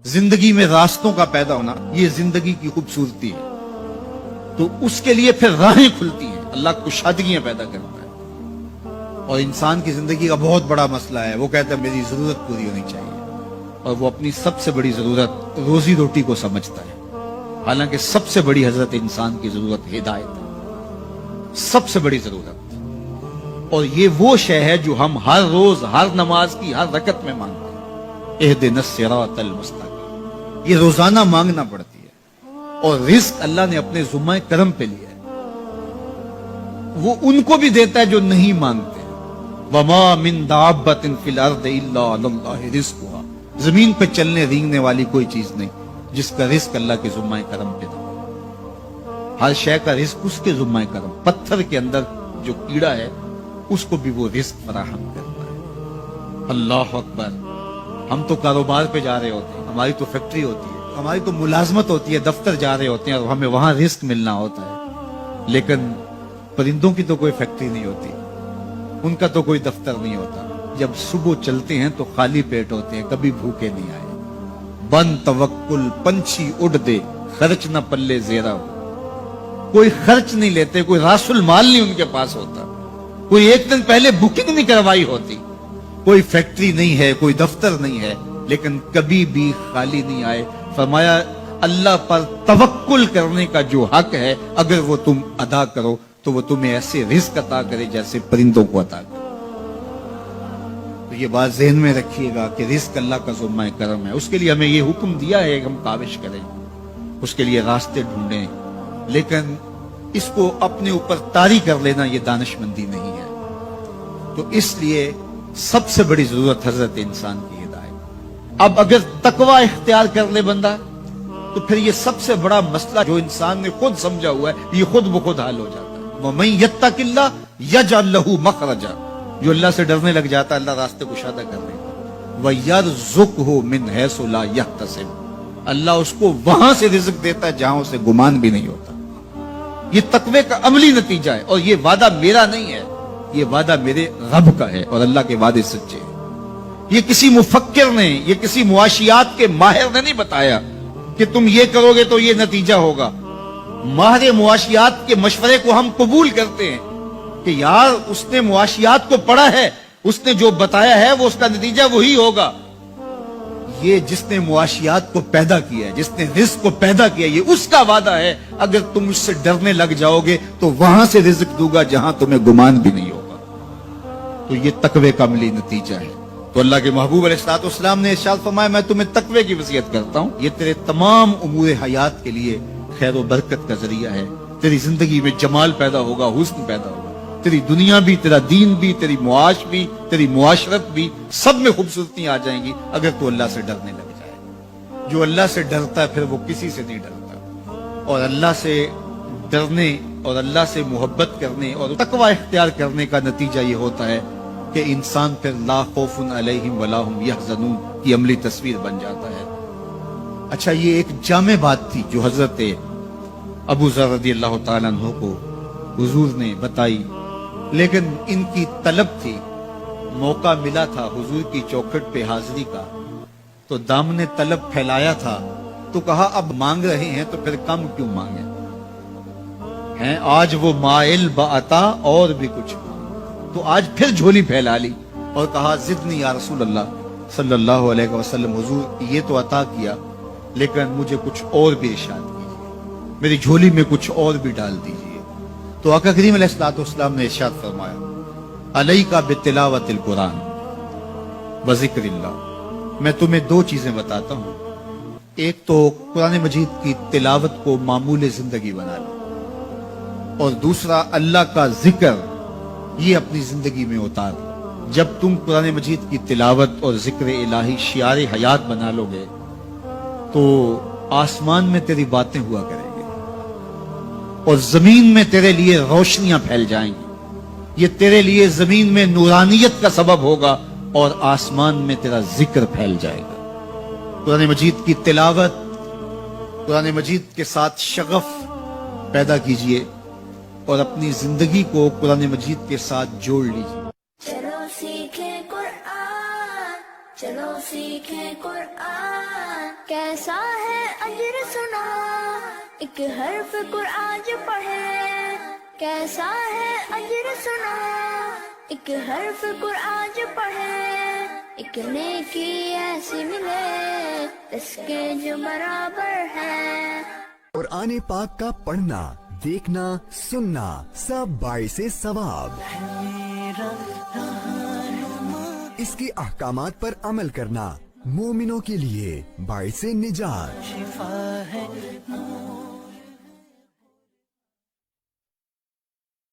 जिंदगी में रास्तों का पैदा होना, ये जिंदगी की खूबसूरती है। तो उसके लिए फिर राहें खुलती हैं, अल्लाह कुशादगियां पैदा करता है। और इंसान की जिंदगी का बहुत बड़ा मसला है, वो कहता है मेरी जरूरत पूरी होनी चाहिए, और वो अपनी सबसे बड़ी जरूरत रोजी रोटी को समझता है। हालांकि सबसे बड़ी हजरत इंसान की जरूरत हिदायत है, सबसे बड़ी जरूरत। और ये वो शय है जो हम हर रोज हर नमाज की हर रकत में मांगते हैं, इहदिनस सिरातल मुस्तकीम। ये रोजाना मांगना पड़ती है। और रिस्क अल्लाह ने अपने जुम्मा करम पे लिया है, वो उनको भी देता है जो नहीं मांगते। वमा मिन दाब्बतिन फिल अर्द इल्ला अल्लाह रिज़्कुहा, जमीन पे चलने रेंगने वाली कोई चीज नहीं जिसका रिस्क अल्लाह के जुम्मा करम पे था। हर शय का रिस्क उसके जुम्मा करम। पत्थर के अंदर जो कीड़ा है उसको भी वो रिस्क फराहम करता है। अल्लाह अकबर। हम तो कारोबार पे जा रहे होते हैं, हमारी तो फैक्ट्री होती है, हमारी तो मुलाजमत होती है, दफ्तर जा रहे होते हैं और हमें वहां रिस्क मिलना होता है। लेकिन परिंदों की तो कोई फैक्ट्री नहीं होती, उनका तो कोई दफ्तर नहीं होता। जब सुबह चलते हैं तो खाली पेट होते हैं, कभी भूखे नहीं आए। बन तवक्कुल पंछी उड़ दे, खर्च न पल्ले जेरा हो। कोई खर्च नहीं लेते, कोई रासुल माल नहीं उनके पास होता, कोई एक दिन पहले बुकिंग नहीं करवाई होती। कोई फैक्ट्री नहीं है, कोई दफ्तर नहीं है, लेकिन कभी भी खाली नहीं आए। फरमाया अल्लाह पर तवक्कुल करने का जो हक है, अगर वो तुम अदा करो तो वो तुम्हें ऐसे रिस्क अता करे जैसे परिंदों को अता करे। तो ये बात ज़हन में रखिएगा कि रिस्क अल्लाह का जुम्मा करम है। उसके लिए हमें ये हुक्म दिया है कि हम काविश करें, उसके लिए रास्ते ढूंढें, लेकिन इसको अपने ऊपर तारी कर लेना ये दानिशमंदी नहीं है। तो इसलिए सबसे बड़ी जरूरत हजरत इंसान की हिदायत। अब अगर तकवा इख्तियार कर ले बंदा तो फिर ये सबसे बड़ा मसला जो इंसान ने खुद समझा हुआ है ये खुद ब खुद हल हो जाता है। वमन यत्तकिल्लाह यजअल लहू मखरजा, जो अल्लाह से डरने लग जाता है अल्लाह रास्ते कुशादा कर देगा। वयरज़ुक़हु मिन हैसु ला यहतसिब, अल्लाह उसको वहां से रिज़्क देता है जहां उसे गुमान भी नहीं होता। ये तकवे का अमली नतीजा है। और ये वादा मेरा नहीं है, ये वादा मेरे रब का है, और अल्लाह के वादे सच्चे हैं। ये किसी मुफक्किर ने, ये किसी मुआशियात के माहिर ने नहीं बताया कि तुम ये करोगे तो ये नतीजा होगा। माहिर मुआशियात के मशवरे को हम कबूल करते हैं कि यार उसने मुआशियात को पढ़ा है, उसने जो बताया है वो उसका नतीजा वही होगा। ये जिसने मुआशियात को पैदा किया है, जिसने रिज़्क को पैदा किया, ये उसका वादा है। अगर तुम उससे डरने लग जाओगे तो वहां से रिज़्क दूंगा जहां तुम्हें गुमान भी नहीं होगा। तो ये तकवे का अमली नतीजा है। तो अल्लाह के महबूब अलैहिस्सलाम ने इरशाद फरमाया मैं तुम्हें तकवे की वसीयत करता हूं, ये तेरे तमाम उमूर हयात के लिए खैर व बरकत का जरिया है। तेरी जिंदगी में जमाल पैदा होगा, हुस्न पैदा होगा, तेरी दुनिया भी, तेरा दीन भी, तेरी मुआश भी, तेरी मुआशरत भी, सब में खूबसूरती आ जाएंगी अगर तू अल्लाह से डरने लग जाए। जो अल्लाह से डरता है फिर वो किसी से नहीं डरता। और अल्लाह से डरने और अल्लाह से मोहब्बत करने और तकवा इख्तियार करने का नतीजा ये होता है कि इंसान फिर ला खौफुन अलैहिम वला हुम यहज़नून की अमली तस्वीर बन जाता है। अच्छा, ये एक जामे बात थी जो हजरत अबू ज़र रज़ियल्लाहु ताला अन्हु को हुजूर ने बताई, लेकिन इनकी तलब थी, मौका मिला था हुजूर की चौखट पे हाजिरी का, तो दामने तलब फैलाया था। तो कहा अब मांग रहे हैं तो फिर कम क्यों मांगे हैं। आज वो माइल बाता और भी कुछ, तो आज फिर झोली फैला ली और कहा जिदनी या रसूल अल्लाह सल्लल्लाहु अलैहि वसल्लम, हुजूर ये तो अता किया लेकिन मुझे कुछ और भी इरशाद कीजिए, मेरी झोली में कुछ और भी डाल दीजिए। तो आका करीम अलैहिस्सलातु वस्सलाम ने इरशाद फरमाया अलैका बितिलावतिल कुरान व ज़िक्रिल्लाह, मैं तुम्हें दो चीजें बताता हूं। एक तो कुरान मजीद की तिलावत को मामूल जिंदगी बना लो, और दूसरा अल्लाह का जिक्र ये अपनी जिंदगी में उतार लो। जब तुम कुरान मजीद की तिलावत और जिक्र इलाही शियार हयात बना लोगे तो आसमान में तेरी बातें हुआ करेंगे और जमीन में तेरे लिए रोशनियां फैल जाएंगी। ये तेरे लिए जमीन में नूरानियत का सबब होगा और आसमान में तेरा जिक्र फैल जाएगा। कुरान मजीद की तिलावत, कुरान मजीद के साथ शगफ पैदा कीजिए और अपनी जिंदगी को कुरान मजीद के साथ जोड़ लीजिए। चलो सीखें कुरान, चलो सीखें कुरान। کیسا ہے اجر سنا ایک حرف قرآن جو پڑھے، کیسا ہے اجر سنا ایک حرف قرآن جو پڑھے، ایک نیکی ایسی ملے اس کے جو برابر ہے۔ قرآن پاک کا پڑھنا، دیکھنا، سننا سب باعث ثواب، اس کے احکامات پر عمل کرنا مومنوں کے لیے باعث نجات۔